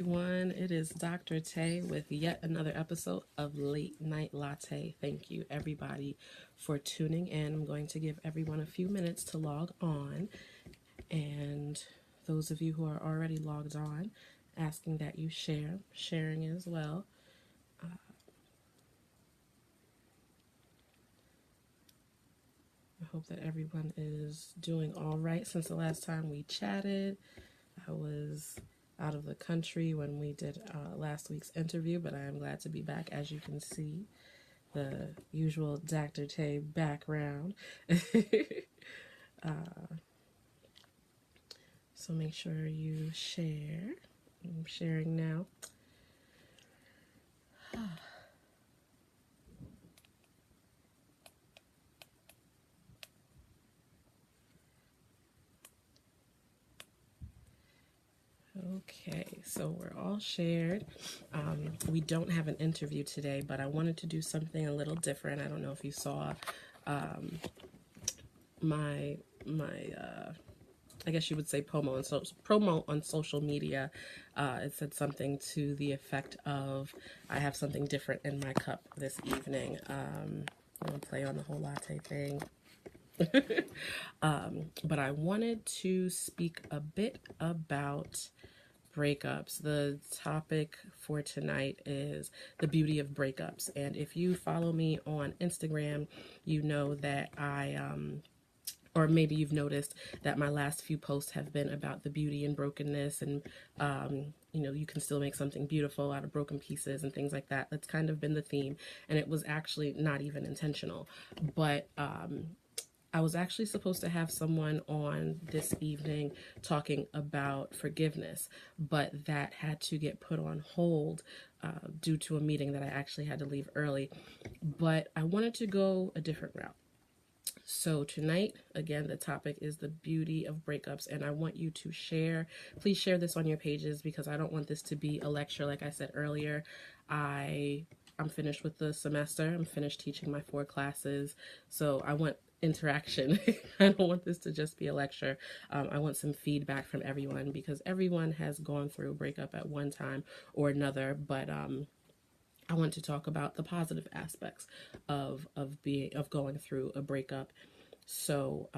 Everyone, it is Dr. Tay with yet another episode of Late Night Latte. Thank you, everybody, for tuning in. I'm going to give everyone a few minutes to log on, and those of you who are already logged on, asking that you sharing as well. I hope that everyone is doing all right. Since the last time we chatted, I was out of the country when we did last week's interview, but I am glad to be back. As you can see, the usual Dr. Tay background. So make sure you share. I'm sharing now. Okay, so we're all shared. We don't have an interview today, but I wanted to do something a little different. I don't know if you saw my I guess you would say promo on social media. It said something to the effect of, I have something different in my cup this evening. I'm going to play on the whole latte thing. But I wanted to speak a bit about breakups. The topic for tonight is the beauty of breakups. And if you follow me on Instagram, you know that or maybe you've noticed that my last few posts have been about the beauty in brokenness, and you can still make something beautiful out of broken pieces and things like that. That's kind of been the theme, and it was actually not even intentional. But I was actually supposed to have someone on this evening talking about forgiveness, but that had to get put on hold due to a meeting that I actually had to leave early. But I wanted to go a different route. So tonight, again, the topic is the beauty of breakups, and I want you to share. Please share this on your pages, because I don't want this to be a lecture. Like I said earlier, I'm finished with the semester. I'm finished teaching my 4 classes, so I want interaction. I don't want this to just be a lecture. I want some feedback from everyone, because everyone has gone through a breakup at one time or another, but I want to talk about the positive aspects of going through a breakup. So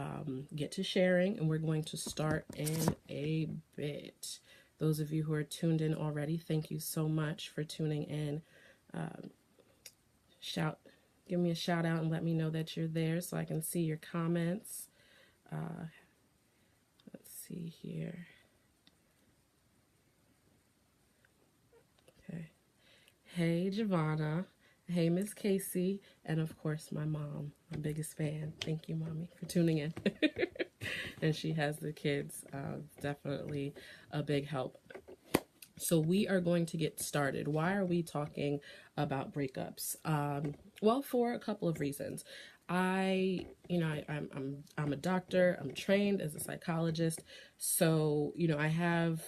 get to sharing, and we're going to start in a bit. Those of you who are tuned in already, thank you so much for tuning in. Give me a shout out and let me know that you're there so I can see your comments. Let's see here. Okay. Hey, Giovanna. Hey, Miss Casey. And of course, my mom, my biggest fan. Thank you, Mommy, for tuning in. And she has the kids. Definitely a big help. So we are going to get started. Why are we talking about breakups? Well, for a couple of reasons. I'm a doctor. I'm trained as a psychologist. So, I have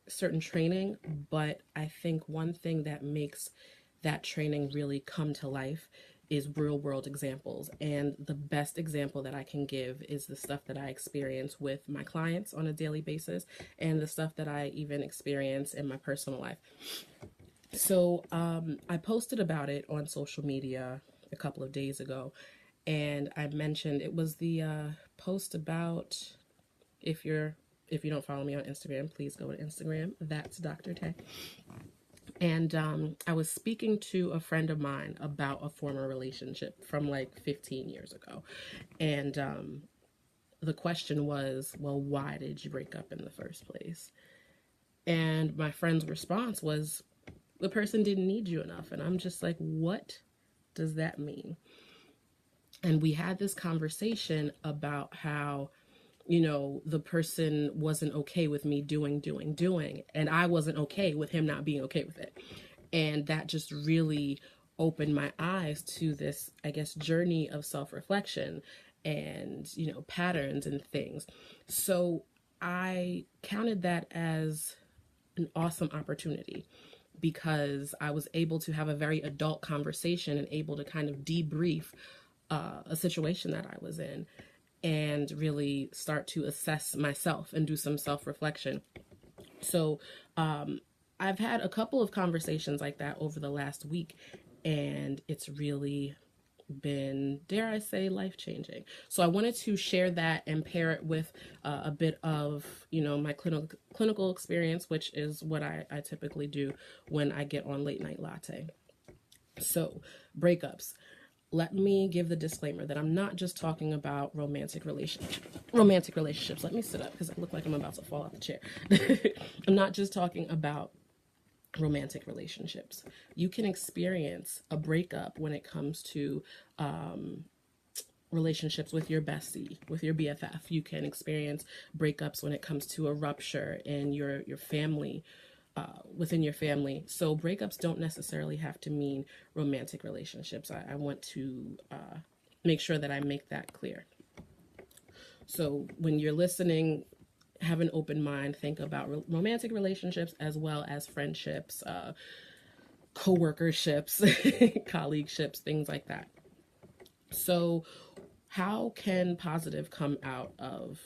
certain training, but I think one thing that makes that training really come to life is real world examples. And the best example that I can give is the stuff that I experience with my clients on a daily basis, and the stuff that I even experience in my personal life. So I posted about it on social media a couple of days ago, and I mentioned it was the post about, if you don't follow me on Instagram, please go to Instagram. That's Dr. Tay. And I was speaking to a friend of mine about a former relationship from like 15 years ago. And the question was, well, why did you break up in the first place? And my friend's response was, the person didn't need you enough. And I'm just like, what does that mean? And we had this conversation about how, the person wasn't okay with me doing, and I wasn't okay with him not being okay with it. And that just really opened my eyes to this, I guess, journey of self-reflection and, patterns and things. So I counted that as an awesome opportunity, because I was able to have a very adult conversation and able to kind of debrief a situation that I was in, and really start to assess myself and do some self-reflection. So I've had a couple of conversations like that over the last week, and it's really been, dare I say, life changing. So I wanted to share that and pair it with a bit of, my clinical experience, which is what I typically do when I get on Late Night Latte. So, breakups. Let me give the disclaimer that I'm not just talking about romantic relationships. Let me sit up because I look like I'm about to fall off the chair. I'm not just talking about romantic relationships. You can experience a breakup when it comes to relationships with your bestie, with your BFF. You can experience breakups when it comes to a rupture in your family, within your family. So breakups don't necessarily have to mean romantic relationships. I want to make sure that I make that clear. So when you're listening, have an open mind. Think about romantic relationships as well as friendships, co-workerships, colleagueships, things like that. So how can positive come out of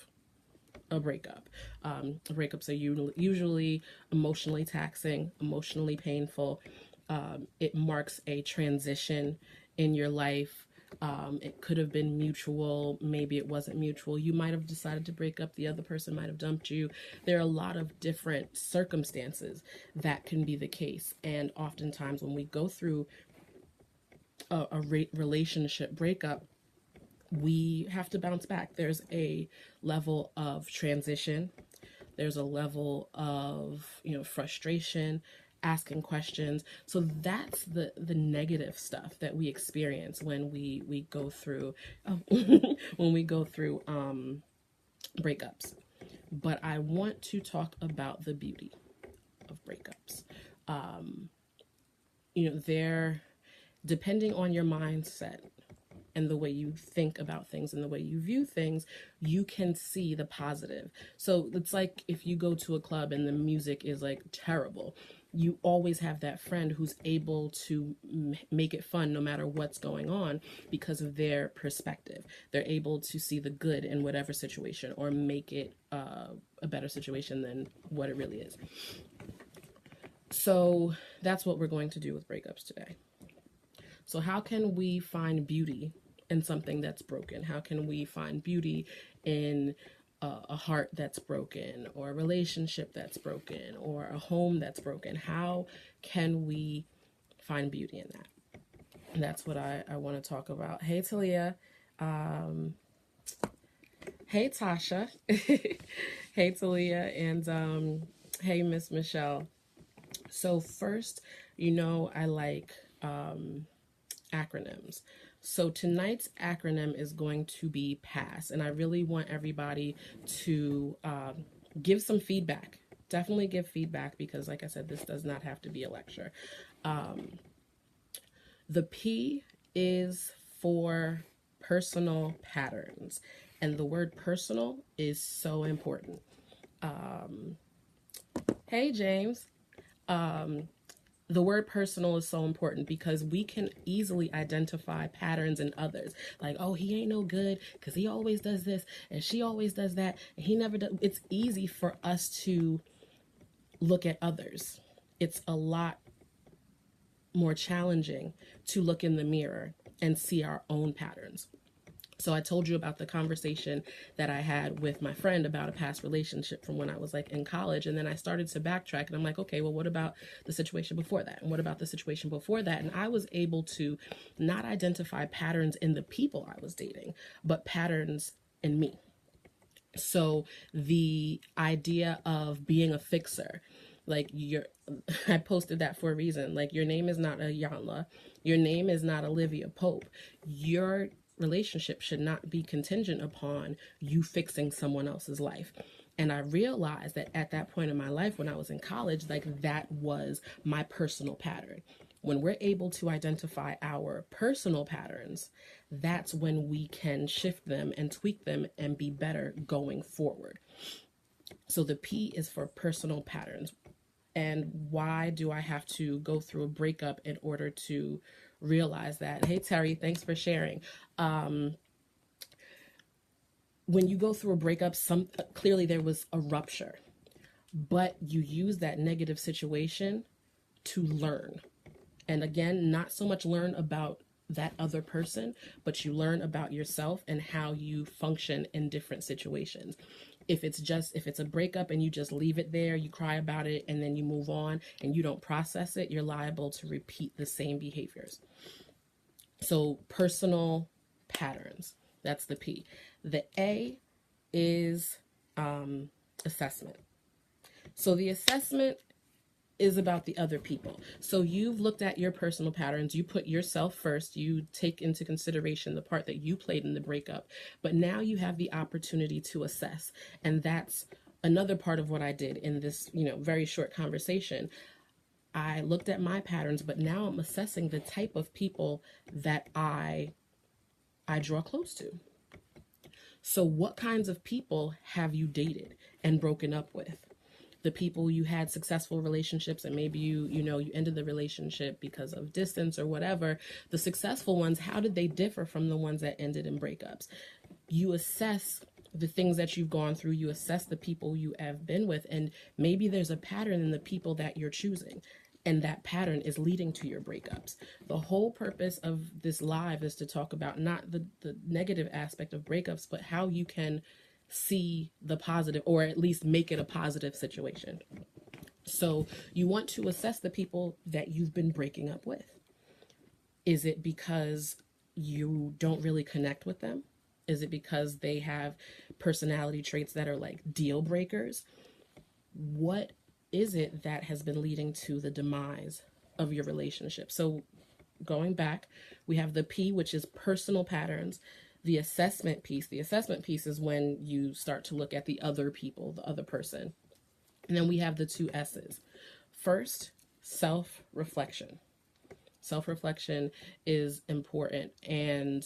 a breakup? Breakups are usually emotionally taxing, emotionally painful. It marks a transition in your life. It could have been mutual. Maybe it wasn't mutual. You might have decided to break up. The other person might have dumped you. There are a lot of different circumstances that can be the case. And oftentimes when we go through a relationship breakup, we have to bounce back. There's a level of transition. There's a level of, frustration, asking questions. So that's the negative stuff that we experience when we go through when we go through breakups. But I want to talk about the beauty of breakups. They're, depending on your mindset and the way you think about things and the way you view things, you can see the positive. So it's like if you go to a club and the music is like terrible, you always have that friend who's able to make it fun no matter what's going on because of their perspective. They're able to see the good in whatever situation or make it a better situation than what it really is. So that's what we're going to do with breakups today. So how can we find beauty in something that's broken? How can we find beauty in a heart that's broken, or a relationship that's broken, or a home that's broken? How can we find beauty in that? And that's what I want to talk about. Hey, Talia. Hey, Tasha. Hey, Talia. And hey, Miss Michelle. So first, I like acronyms. So tonight's acronym is going to be PASS, and I really want everybody to give some feedback. Definitely give feedback because, like I said, this does not have to be a lecture. The P is for personal patterns, and the word personal is so important. Hey, James. The word personal is so important because we can easily identify patterns in others. Like, oh, he ain't no good because he always does this and she always does that and he never does. It's easy for us to look at others. It's a lot more challenging to look in the mirror and see our own patterns. So I told you about the conversation that I had with my friend about a past relationship from when I was like in college. And then I started to backtrack and I'm like, okay, well, what about the situation before that? And what about the situation before that? And I was able to not identify patterns in the people I was dating, but patterns in me. So the idea of being a fixer, like I posted that for a reason. Like, your name is not a Yanla. Your name is not Olivia Pope. Your relationship should not be contingent upon you fixing someone else's life. And I realized that at that point in my life, when I was in college, like, that was my personal pattern. When we're able to identify our personal patterns, that's when we can shift them and tweak them and be better going forward. So the P is for personal patterns. And why do I have to go through a breakup in order to realize that? Hey, Terry, thanks for sharing. When you go through a breakup, clearly there was a rupture. but you use that negative situation to learn. And again, not so much learn about that other person, but you learn about yourself and how you function in different situations. If it's a breakup and you just leave it there, you cry about it and then you move on and you don't process it, you're liable to repeat the same behaviors. So personal patterns, that's the P. The A is assessment. So the assessment is about the other people. So you've looked at your personal patterns, you put yourself first, you take into consideration the part that you played in the breakup, but now you have the opportunity to assess. And that's another part of what I did in this, very short conversation. I looked at my patterns, but now I'm assessing the type of people that I draw close to. So what kinds of people have you dated and broken up with? The people you had successful relationships and maybe you ended the relationship because of distance or whatever. The successful ones, how did they differ from the ones that ended in breakups? You assess the things that you've gone through, you assess the people you have been with, and maybe there's a pattern in the people that you're choosing. And that pattern is leading to your breakups. The whole purpose of this live is to talk about not the negative aspect of breakups, but how you can see the positive, or at least make it a positive situation. So you want to assess the people that you've been breaking up with. Is it because you don't really connect with them? Is it because they have personality traits that are like deal breakers? What is it that has been leading to the demise of your relationship? So going back, we have the P, which is personal patterns. The assessment piece is when you start to look at the other people, the other person. And then we have the two S's. First, self-reflection. Self-reflection is important. And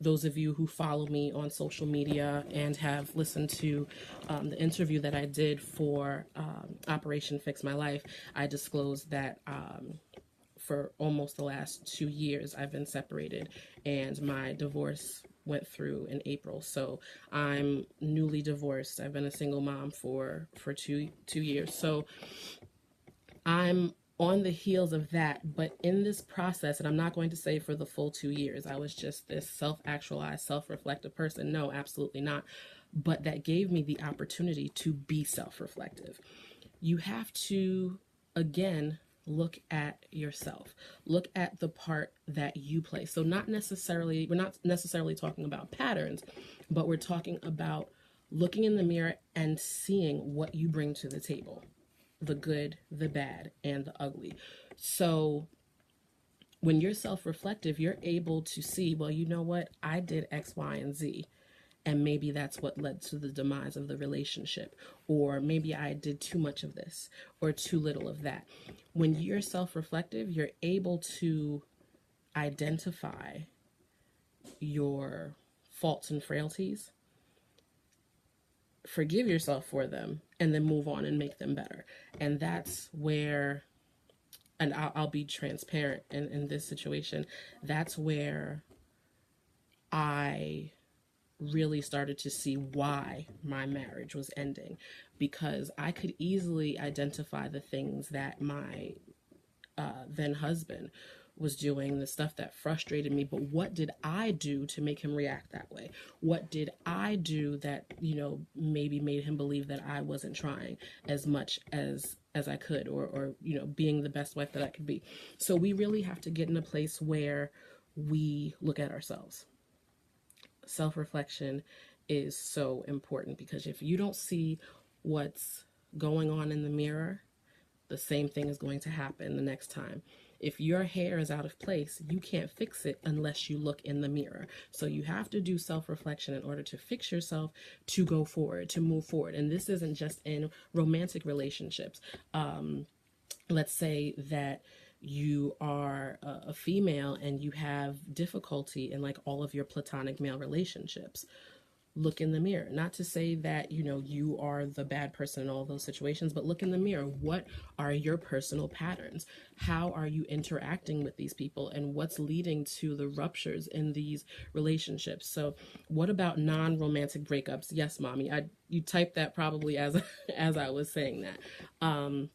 those of you who follow me on social media and have listened to the interview that I did for Operation Fix My Life, I disclosed that for almost the last 2 years, I've been separated, and my divorce went through in April. So I'm newly divorced. I've been a single mom for 2 years. So I'm on the heels of that, but in this process, and I'm not going to say for the full 2 years, I was just this self-actualized, self-reflective person. No, absolutely not. But that gave me the opportunity to be self-reflective. You have to, again, look at yourself. Look at the part that you play. So we're not necessarily talking about patterns, but we're talking about looking in the mirror and seeing what you bring to the table. The good, the bad, and the ugly. So when you're self-reflective, you're able to see, well, you know what? I did X, Y, and Z. And maybe that's what led to the demise of the relationship. Or maybe I did too much of this or too little of that. When you're self-reflective, you're able to identify your faults and frailties, forgive yourself for them, and then move on and make them better. And that's where, and I'll be transparent in this situation, that's where I really started to see why my marriage was ending, because I could easily identify the things that my then husband was doing, the stuff that frustrated me. But what did I do to make him react that way? What did I do that, maybe made him believe that I wasn't trying as much as I could, or being the best wife that I could be? So we really have to get in a place where we look at ourselves. Self-reflection is so important, because if you don't see what's going on in the mirror, the same thing is going to happen the next time. If your hair is out of place, you can't fix it unless you look in the mirror. So you have to do self-reflection in order to fix yourself, to go forward, to move forward. And this isn't just in romantic relationships. Let's say that you are a female and you have difficulty in like all of your platonic male relationships. look in the mirror. Not to say that, you are the bad person in all those situations, but look in the mirror. What are your personal patterns? How are you interacting with these people? And what's leading to the ruptures in these relationships? So what about non-romantic breakups? Yes, mommy. You typed that probably as as I was saying that.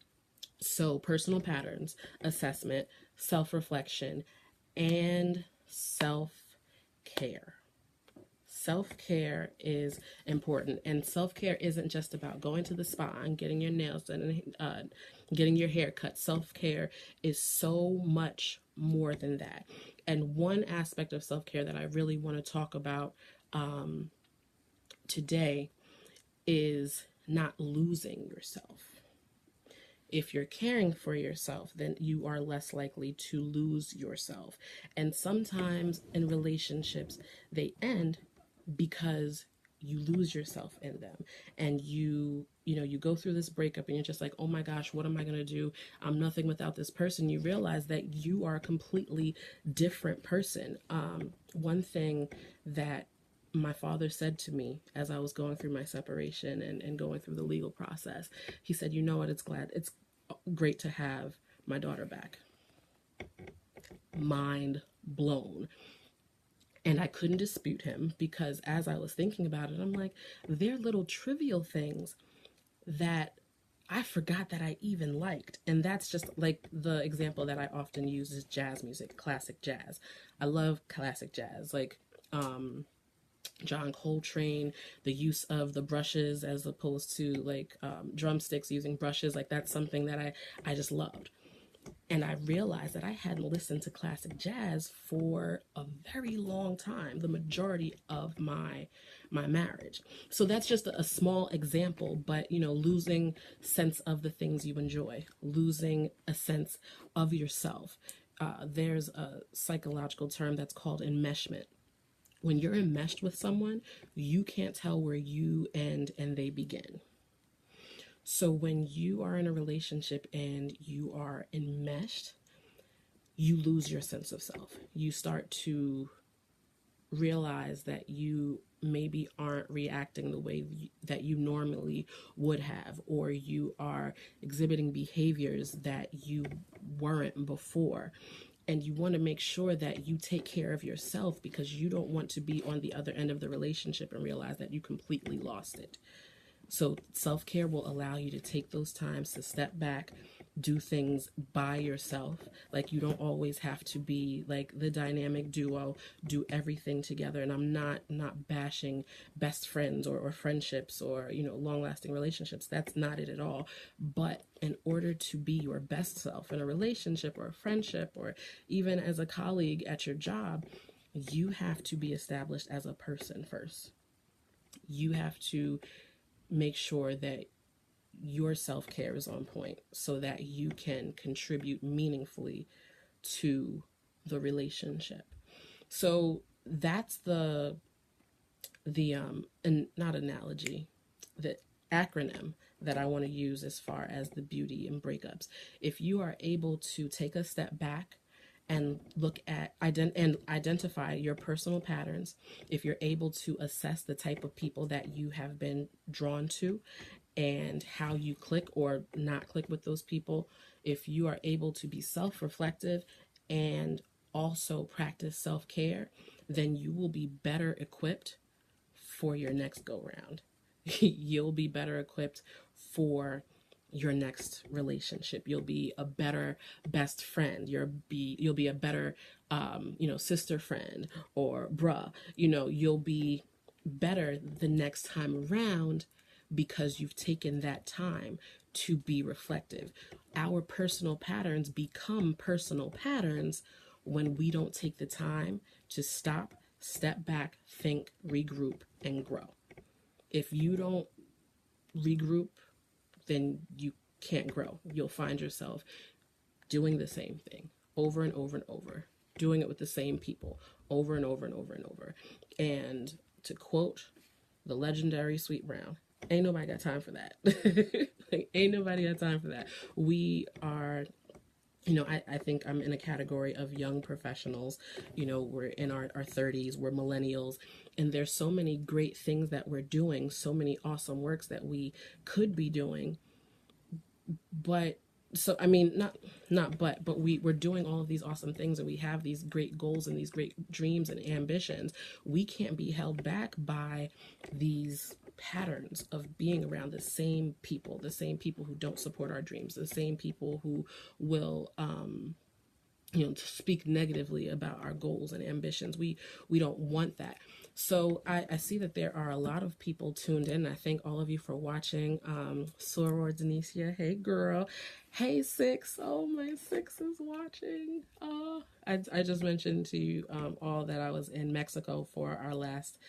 So personal patterns, assessment, self-reflection, and self-care. Self-care is important, and self-care isn't just about going to the spa and getting your nails done and getting your hair cut. Self-care is so much more than that. And one aspect of self-care that I really want to talk about today is not losing yourself. If you're caring for yourself, then you are less likely to lose yourself. And sometimes in relationships, they end because you lose yourself in them, and you go through this breakup and you're just like, oh my gosh, what am I going to do? I'm nothing without this person. You realize that you are a completely different person. One thing that my father said to me as I was going through my separation and going through the legal process, he said, you know what, it's great to have my daughter back. Mind blown. And I couldn't dispute him, because as I was thinking about it, I'm like, they're little trivial things that I forgot that I even liked. And that's just like the example that I often use is jazz music, classic jazz. I love classic jazz, like John Coltrane, the use of the brushes as opposed to like drumsticks, using brushes. Like that's something that I just loved. And I realized that I hadn't listened to classic jazz for a very long time, the majority of my marriage. So that's just a small example, but losing sense of the things you enjoy, losing a sense of yourself. There's a psychological term that's called enmeshment. When you're enmeshed with someone, you can't tell where you end and they begin. So when you are in a relationship and you are enmeshed, you lose your sense of self. You start to realize that you maybe aren't reacting the way that you normally would have, or you are exhibiting behaviors that you weren't before. And you want to make sure that you take care of yourself, because you don't want to be on the other end of the relationship and realize that you completely lost it. So self-care will allow you to take those times to step back, do things by yourself. Like you don't always have to be like the dynamic duo, do everything together. And I'm not bashing best friends or friendships or, long-lasting relationships. That's not it at all. But in order to be your best self in a relationship or a friendship, or even as a colleague at your job, you have to be established as a person first. You have to make sure that your self-care is on point so that you can contribute meaningfully to the relationship. So that's the and not analogy, the acronym that I want to use as far as the beauty and breakups. If you are able to take a step back and look at and identify your personal patterns, if you're able to assess the type of people that you have been drawn to and how you click or not click with those people, if you are able to be self-reflective and also practice self-care, then you will be better equipped for your next go round. You'll be better equipped for your next relationship. You'll be a better best friend. You'll be a better sister friend or bruh. You'll be better the next time around because you've taken that time to be reflective. Our personal patterns become personal patterns when we don't take the time to stop, step back, think, regroup, and grow. If you don't regroup, then you can't grow. You'll find yourself doing the same thing over and over and over, doing it with the same people over and over and over and over. And to quote the legendary Sweet Brown, ain't nobody got time for that. Like, ain't nobody got time for that. We are I think I'm in a category of young professionals. We're in our 30s, we're millennials, and there's so many great things that we're doing, so many awesome works that we could be doing. But so I mean, not but we're doing all of these awesome things, and we have these great goals and these great dreams and ambitions. We can't be held back by these patterns of being around the same people who don't support our dreams, the same people who will to speak negatively about our goals and ambitions. We don't want that. So I see that there are a lot of people tuned in. I thank all of you for watching. Soror Denicia, hey girl. Hey Six, oh my Six is watching. I just mentioned to you all that I was in Mexico for our last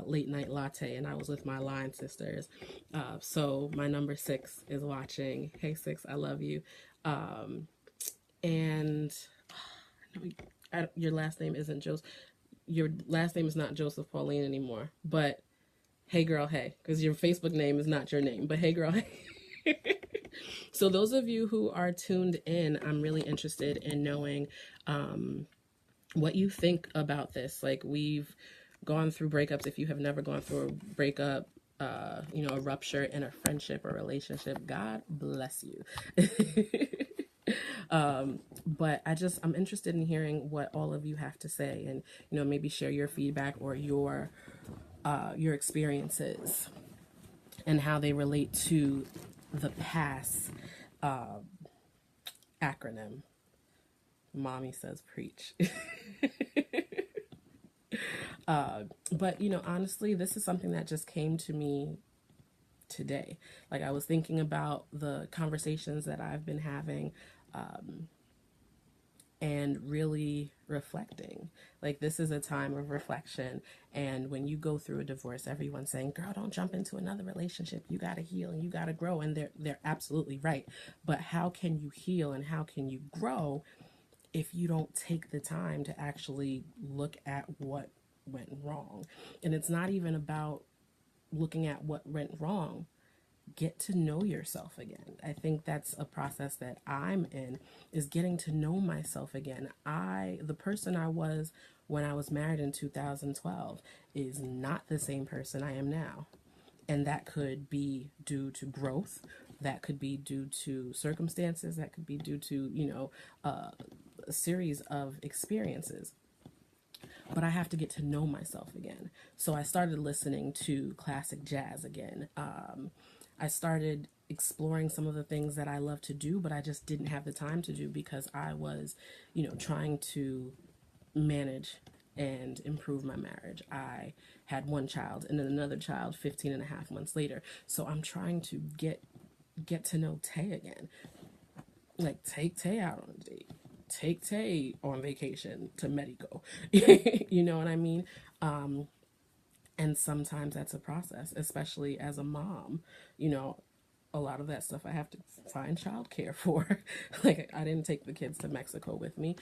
late night latte, and I was with my line sisters. So my number Six is watching. Hey Six, I love you. And your last name isn't Joseph. Your last name is not Joseph Pauline anymore. But hey, girl, hey, because your Facebook name is not your name. But hey, girl, hey. So those of you who are tuned in, I'm really interested in knowing what you think about this. Like, we've gone through breakups. If you have never gone through a breakup, a rupture in a friendship or relationship, God bless you. But I'm interested in hearing what all of you have to say, and maybe share your feedback or your experiences and how they relate to the PASS acronym. Mommy says preach. But honestly, this is something that just came to me today. Like, I was thinking about the conversations that I've been having, and really reflecting. Like, this is a time of reflection. And when you go through a divorce, everyone's saying, girl, don't jump into another relationship. You got to heal and you got to grow. And they're absolutely right. But how can you heal and how can you grow if you don't take the time to actually look at what went wrong? And it's not even about looking at what went wrong. Get to know yourself again. I think that's a process that I'm in, is getting to know myself again. The person I was when I was married in 2012 is not the same person I am now. And that could be due to growth. That could be due to circumstances. That could be due to, a series of experiences. But I have to get to know myself again. So I started listening to classic jazz again. I started exploring some of the things that I love to do, but I just didn't have the time to do because I was, trying to manage and improve my marriage. I had one child and then another child 15 and a half months later. So I'm trying to get to know Tay again. Like, take Tay out on a date. Take Tay on vacation to Mexico. You know what I mean? And sometimes that's a process, especially as a mom. A lot of that stuff I have to find childcare for. Like, I didn't take the kids to Mexico with me.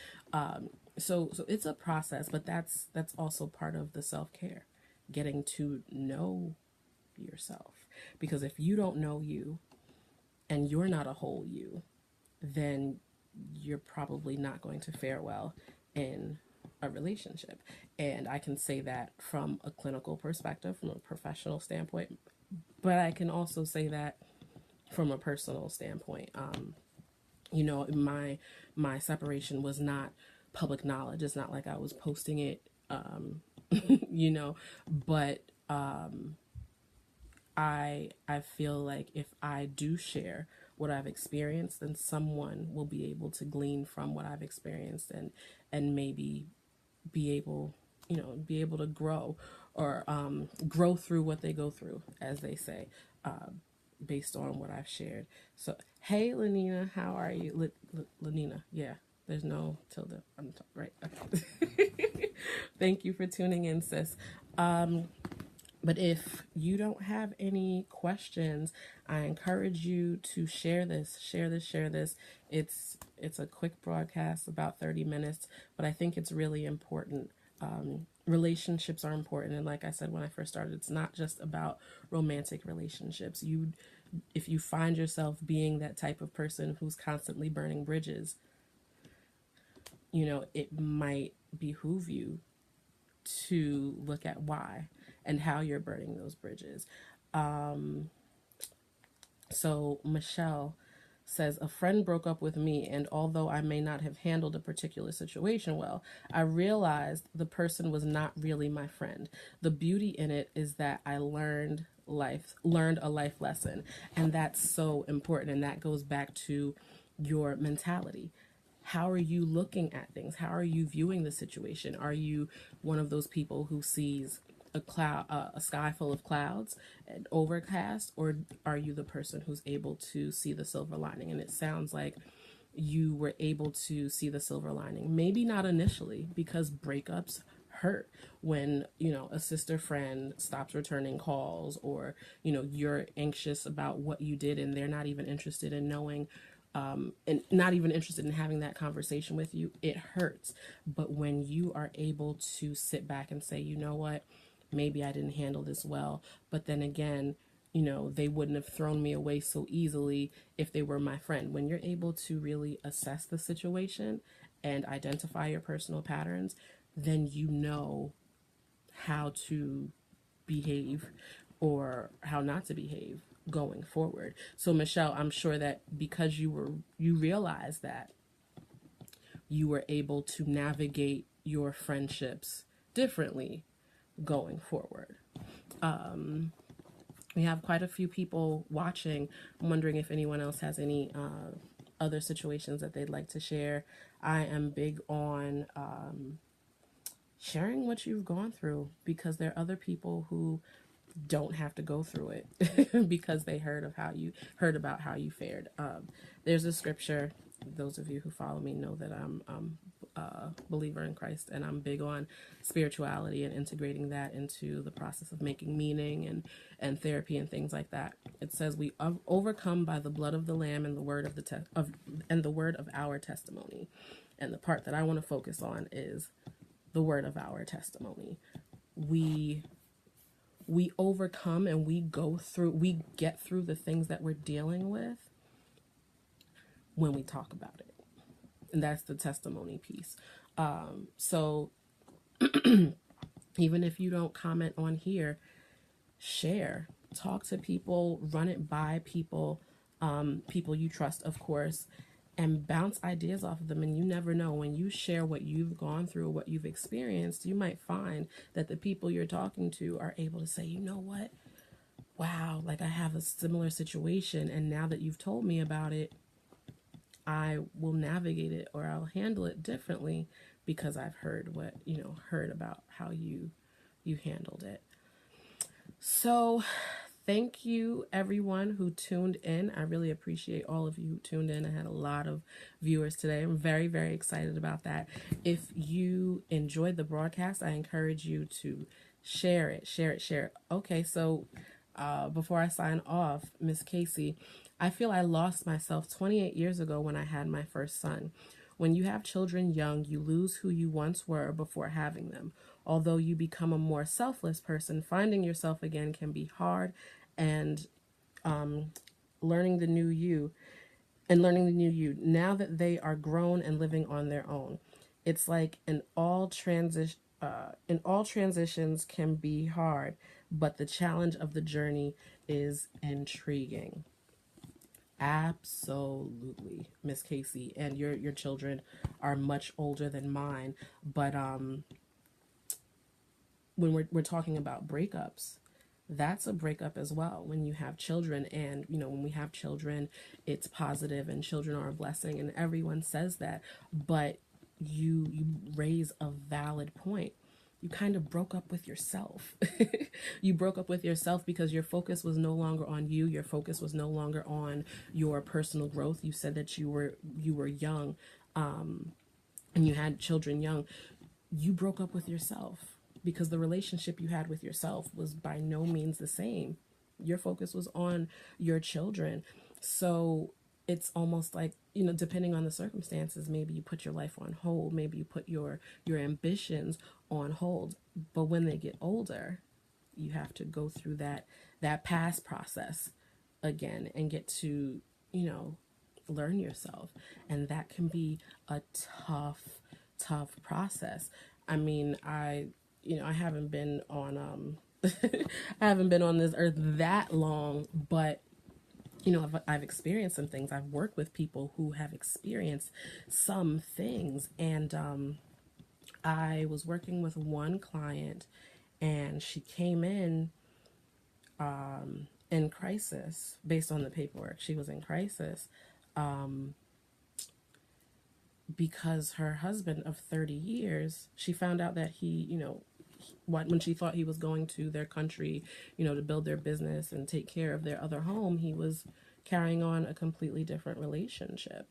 So it's a process, but that's also part of the self-care, getting to know yourself. Because if you don't know you and you're not a whole you, then you're probably not going to fare well in a relationship. And I can say that from a clinical perspective, from a professional standpoint, but I can also say that from a personal standpoint. My separation was not public knowledge. It's not like I was posting it, but I feel like if I do share what I've experienced, then someone will be able to glean from what I've experienced, and maybe be able to grow, or grow through what they go through, as they say, based on what I've shared. So, hey, Lenina, how are you? Lenina, yeah, there's no tilde. I'm right. Okay. Thank you for tuning in, sis. But if you don't have any questions, I encourage you to share this. It's a quick broadcast, about 30 minutes, but I think it's really important. Relationships are important, and like I said when I first started, it's not just about romantic relationships. if you find yourself being that type of person who's constantly burning bridges, it might behoove you to look at why and how you're burning those bridges. So Michelle says, a friend broke up with me, and although I may not have handled a particular situation well, I realized the person was not really my friend. The beauty in it is that I learned a life lesson, and that's so important. And that goes back to your mentality. How are you looking at things? How are you viewing the situation? Are you one of those people who sees a sky full of clouds and overcast, or are you the person who's able to see the silver lining? And it sounds like you were able to see the silver lining. Maybe not initially, because breakups hurt when a sister friend stops returning calls, or you're anxious about what you did and they're not even interested in knowing, and not even interested in having that conversation with you. It hurts. But when you are able to sit back and say, you know what, maybe I didn't handle this well, but then again, they wouldn't have thrown me away so easily if they were my friend. When you're able to really assess the situation and identify your personal patterns, then you know how to behave or how not to behave going forward. So Michelle, I'm sure that because you realized that, you were able to navigate your friendships differently going forward. We have quite a few people watching. I'm wondering if anyone else has any other situations that they'd like to share. I am big on sharing what you've gone through, because there are other people who don't have to go through it because they heard about how you fared. There's a scripture. Those of you who follow me know that I'm a believer in Christ, and I'm big on spirituality and integrating that into the process of making meaning and therapy and things like that. It says we overcome by the blood of the Lamb and the word of the word of our testimony. And the part that I want to focus on is the word of our testimony. We overcome and we get through the things that we're dealing with when we talk about it. And that's the testimony piece. So even if you don't comment on here, share, talk to people, run it by people, people you trust, of course, and bounce ideas off of them. And you never know, when you share what you've gone through, what you've experienced, you might find that the people you're talking to are able to say, you know what, wow, like I have a similar situation, and now that you've told me about it, I will navigate it, or I'll handle it differently because I've heard about how you handled it. So thank you everyone who tuned in. I really appreciate all of you who tuned in. I had a lot of viewers today. I'm very, very excited about that. If you enjoyed the broadcast, I encourage you to share it. Okay, so before I sign off, Miss Casey, I feel I lost myself 28 years ago when I had my first son. When you have children young, you lose who you once were before having them. Although you become a more selfless person, finding yourself again can be hard, and learning the new you now that they are grown and living on their own. It's like in all transitions can be hard, but the challenge of the journey is intriguing. Absolutely, Miss Casey. And your children are much older than mine, but when we're talking about breakups, that's a breakup as well. When you have children, and when we have children, it's positive and children are a blessing, and everyone says that. But you raise a valid point. You kind of broke up with yourself. You broke up with yourself because your focus was no longer on you. Your focus was no longer on your personal growth. You said that you were young, and you had children young. You broke up with yourself because the relationship you had with yourself was by no means the same. Your focus was on your children. So it's almost like, depending on the circumstances, maybe you put your life on hold, maybe you put your ambitions on hold. But when they get older, you have to go through that past process again and get to, you know, learn yourself. And that can be a tough process. I mean, I haven't been on I haven't been on this earth that long, but I've experienced some things. I've worked with people who have experienced some things, and I was working with one client, and she came in crisis based on the paperwork. She was in crisis because her husband of 30 years, she found out that he, when she thought he was going to their country, to build their business and take care of their other home, he was carrying on a completely different relationship.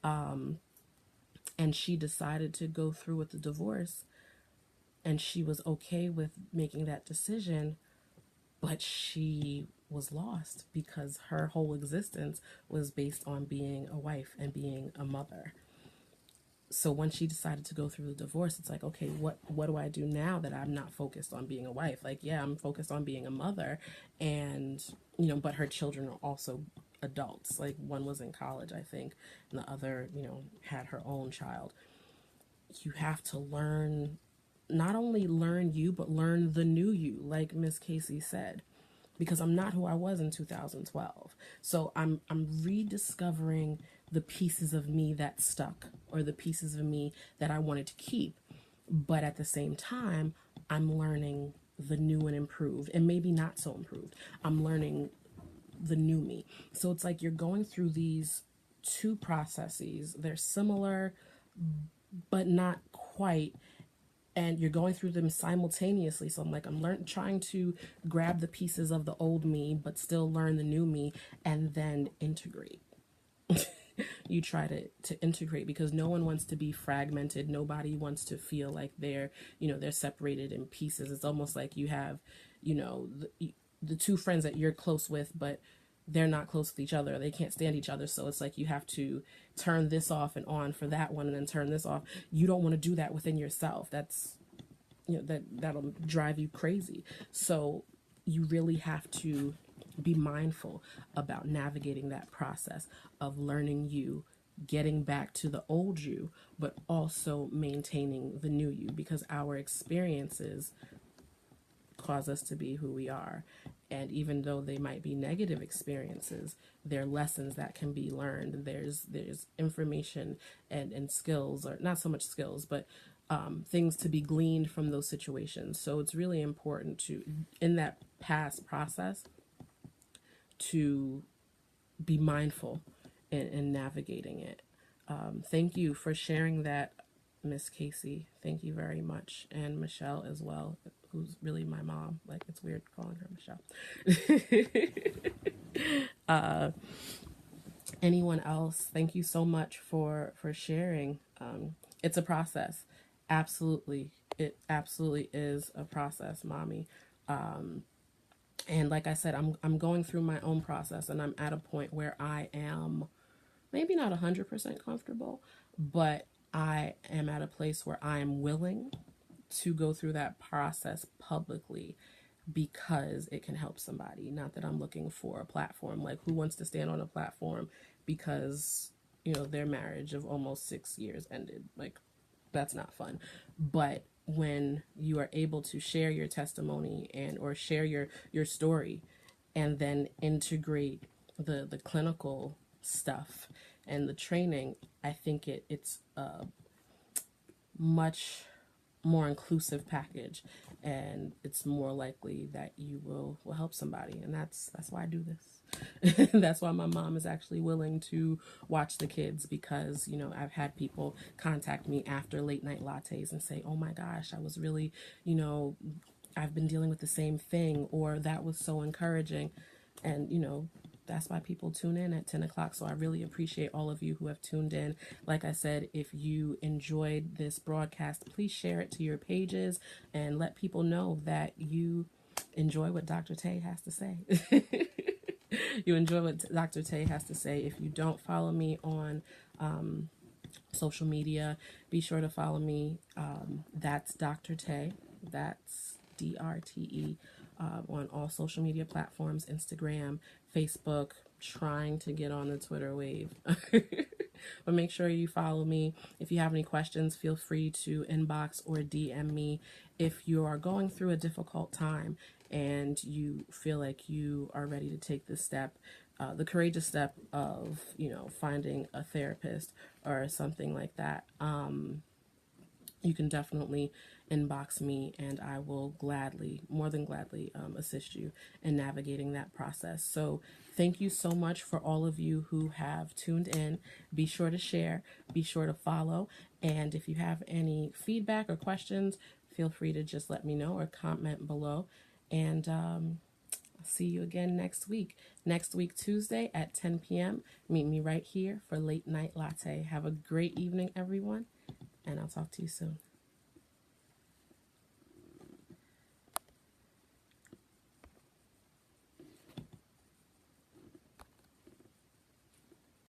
And she decided to go through with the divorce, and she was okay with making that decision, but she was lost because her whole existence was based on being a wife and being a mother. So when she decided to go through the divorce, it's like, okay, what do I do now that I'm not focused on being a wife? Like, yeah, I'm focused on being a mother, and but her children are also adults. Like, one was in college, I think, and the other, had her own child. You have to learn, not only learn you, but learn the new you, like Miss Casey said, because I'm not who I was in 2012. So I'm rediscovering the pieces of me that stuck, or the pieces of me that I wanted to keep. But at the same time, I'm learning the new and improved, and maybe not so improved. I'm learning the new me. So it's like you're going through these two processes. They're similar, but not quite, and you're going through them simultaneously. So I'm like, trying to grab the pieces of the old me, but still learn the new me, and then integrate. You try to integrate, because no one wants to be fragmented. Nobody wants to feel like they're separated in pieces. It's almost like you have, the two friends that you're close with, but they're not close with each other. They can't stand each other. So it's like you have to turn this off and on for that one, and then turn this off. You don't want to do that within yourself. That's, that'll drive you crazy. So you really have to be mindful about navigating that process of learning you, getting back to the old you, but also maintaining the new you, because our experiences cause us to be who we are. And even though they might be negative experiences, they're lessons that can be learned. There's information and skills, or not so much skills, but things to be gleaned from those situations. So it's really important to, in that past process, to be mindful in navigating it. Thank you for sharing that, Miss Casey. Thank you very much. And Michelle as well, who's really my mom. Like, it's weird calling her Michelle. Anyone else? Thank you so much for sharing. It's a process. Absolutely. It absolutely is a process, mommy. And like I said, I'm going through my own process, and I'm at a point where I am maybe not 100% comfortable, but I am at a place where I am willing to go through that process publicly, because it can help somebody. Not that I'm looking for a platform. Like, who wants to stand on a platform because, their marriage of almost 6 years ended? Like, that's not fun. But when you are able to share your testimony or share your story, and then integrate the clinical stuff and the training, I think it's a much more inclusive package, and it's more likely that you will help somebody. And that's why I do this. That's why my mom is actually willing to watch the kids, because I've had people contact me after late night lattes and say, oh my gosh, I was really, I've been dealing with the same thing, or that was so encouraging. And that's why people tune in at 10 o'clock. So I really appreciate all of you who have tuned in. Like I said, if you enjoyed this broadcast, please share it to your pages and let people know that you enjoy what Dr. Tay has to say. You enjoy what Dr. Tay has to say. If you don't follow me on social media, be sure to follow me. That's Dr. Tay. That's DRTE on all social media platforms, Instagram, Facebook, trying to get on the Twitter wave. But make sure you follow me. If you have any questions, feel free to inbox or DM me. If you are going through a difficult time and you feel like you are ready to take this step, the courageous step of, finding a therapist or something like that, you can definitely inbox me and I will gladly, more than gladly, assist you in navigating that process. So thank you so much for all of you who have tuned in. Be sure to share, be sure to follow, and if you have any feedback or questions, feel free to just let me know or comment below. And I'll see you again next week. Next week, Tuesday at 10 p.m. Meet me right here for Late Night Latte. Have a great evening, everyone, and I'll talk to you soon.